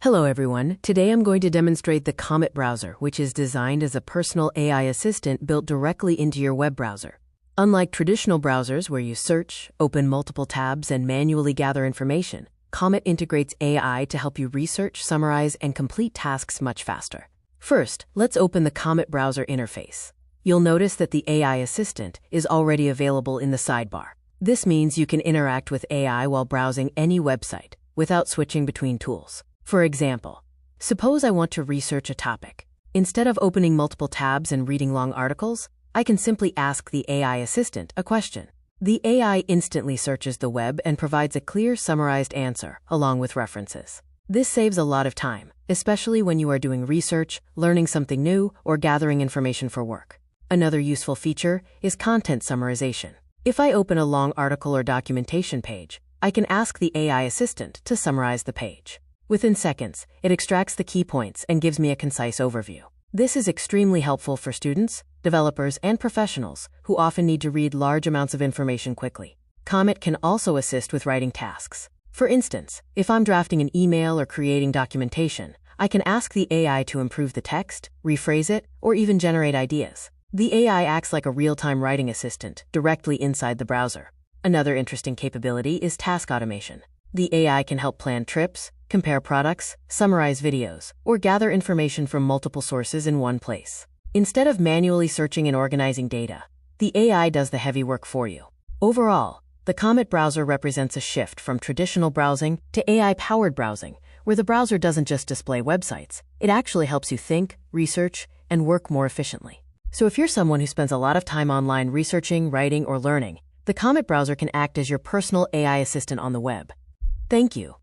Hello everyone, today I'm going to demonstrate the Comet browser, which is designed as a personal AI assistant built directly into your web browser. Unlike traditional browsers where you search, open multiple tabs, and manually gather information, Comet integrates AI to help you research, summarize, and complete tasks much faster. First, let's open the Comet browser interface. You'll notice that the AI assistant is already available in the sidebar. This means you can interact with AI while browsing any website without switching between tools. For example, suppose I want to research a topic. Instead of opening multiple tabs and reading long articles, I can simply ask the AI assistant a question. The AI instantly searches the web and provides a clear, summarized answer, along with references. This saves a lot of time, especially when you are doing research, learning something new, or gathering information for work. Another useful feature is content summarization. If I open a long article or documentation page, I can ask the AI assistant to summarize the page. Within seconds, it extracts the key points and gives me a concise overview. This is extremely helpful for students, developers, and professionals who often need to read large amounts of information quickly. Comet can also assist with writing tasks. For instance, if I'm drafting an email or creating documentation, I can ask the AI to improve the text, rephrase it, or even generate ideas. The AI acts like a real-time writing assistant directly inside the browser. Another interesting capability is task automation. The AI can help plan trips, compare products, summarize videos, or gather information from multiple sources in one place. Instead of manually searching and organizing data, the AI does the heavy work for you. Overall, the Comet browser represents a shift from traditional browsing to AI-powered browsing, where the browser doesn't just display websites, it actually helps you think, research, and work more efficiently. So if you're someone who spends a lot of time online researching, writing, or learning, the Comet browser can act as your personal AI assistant on the web. Thank you.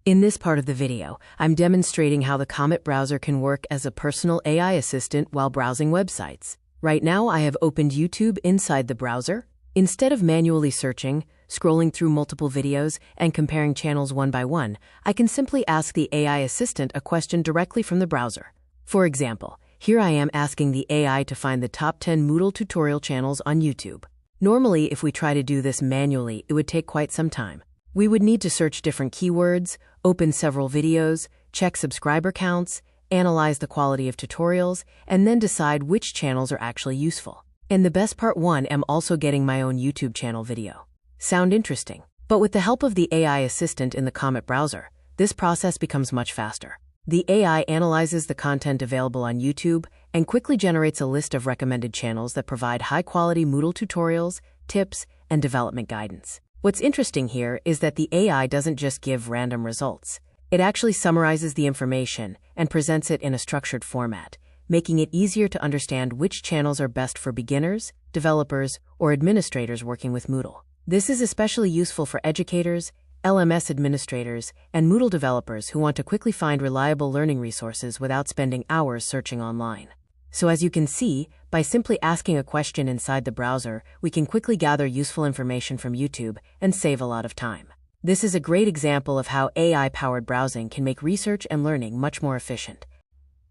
In this part of the video, I'm demonstrating how the Comet browser can work as a personal AI assistant while browsing websites. Right now, I have opened YouTube inside the browser. Instead of manually searching, scrolling through multiple videos, and comparing channels one by one, I can simply ask the AI assistant a question directly from the browser. For example, here I am asking the AI to find the top 10 Moodle tutorial channels on YouTube. Normally, if we try to do this manually, it would take quite some time. We would need to search different keywords, open several videos, check subscriber counts, analyze the quality of tutorials, and then decide which channels are actually useful. And the best part, I'm also getting my own YouTube channel video. Sound interesting? But with the help of the AI assistant in the Comet browser, this process becomes much faster. The AI analyzes the content available on YouTube and quickly generates a list of recommended channels that provide high-quality Moodle tutorials, tips, and development guidance. What's interesting here is that the AI doesn't just give random results. It actually summarizes the information and presents it in a structured format, making it easier to understand which channels are best for beginners, developers, or administrators working with Moodle. This is especially useful for educators, LMS administrators, and Moodle developers who want to quickly find reliable learning resources without spending hours searching online. So as you can see, by simply asking a question inside the browser, we can quickly gather useful information from YouTube and save a lot of time. This is a great example of how AI-powered browsing can make research and learning much more efficient.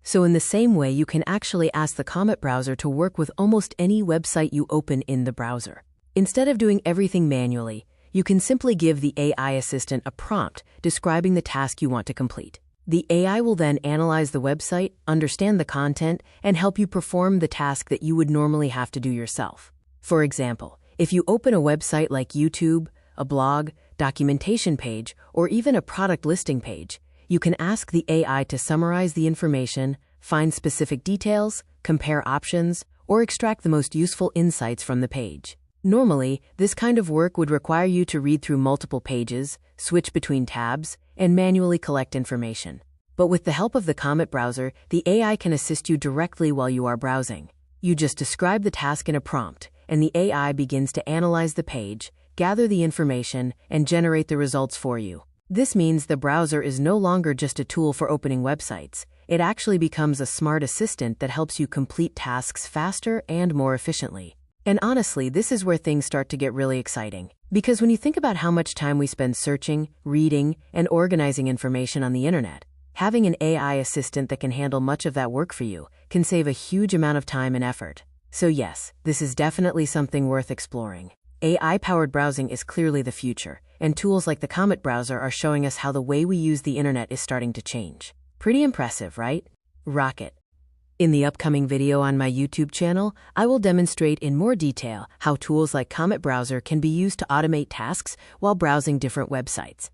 So in the same way, you can actually ask the Comet browser to work with almost any website you open in the browser. Instead of doing everything manually, you can simply give the AI assistant a prompt describing the task you want to complete. The AI will then analyze the website, understand the content, and help you perform the task that you would normally have to do yourself. For example, if you open a website like YouTube, a blog, documentation page, or even a product listing page, you can ask the AI to summarize the information, find specific details, compare options, or extract the most useful insights from the page. Normally, this kind of work would require you to read through multiple pages, switch between tabs, and manually collect information. But with the help of the Comet browser, the AI can assist you directly while you are browsing. You just describe the task in a prompt, and the AI begins to analyze the page, gather the information, and generate the results for you. This means the browser is no longer just a tool for opening websites. It actually becomes a smart assistant that helps you complete tasks faster and more efficiently. And honestly, this is where things start to get really exciting. Because when you think about how much time we spend searching, reading, and organizing information on the internet, having an AI assistant that can handle much of that work for you can save a huge amount of time and effort. So yes, this is definitely something worth exploring. AI-powered browsing is clearly the future, and tools like the Comet browser are showing us how the way we use the internet is starting to change. Pretty impressive, right? Rocket. In the upcoming video on my YouTube channel, I will demonstrate in more detail how tools like Comet browser can be used to automate tasks while browsing different websites.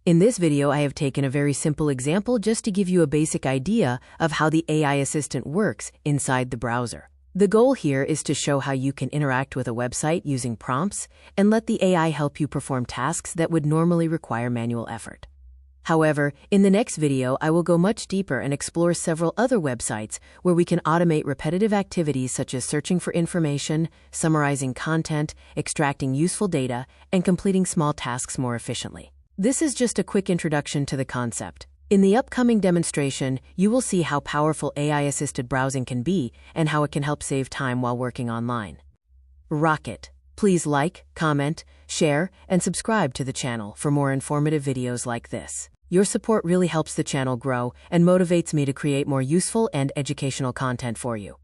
In this video, I have taken a very simple example just to give you a basic idea of how the AI assistant works inside the browser. The goal here is to show how you can interact with a website using prompts and let the AI help you perform tasks that would normally require manual effort. However, in the next video, I will go much deeper and explore several other websites where we can automate repetitive activities such as searching for information, summarizing content, extracting useful data, and completing small tasks more efficiently. This is just a quick introduction to the concept. In the upcoming demonstration, you will see how powerful AI-assisted browsing can be and how it can help save time while working online. Rocket. Please like, comment, share, and subscribe to the channel for more informative videos like this. Your support really helps the channel grow and motivates me to create more useful and educational content for you.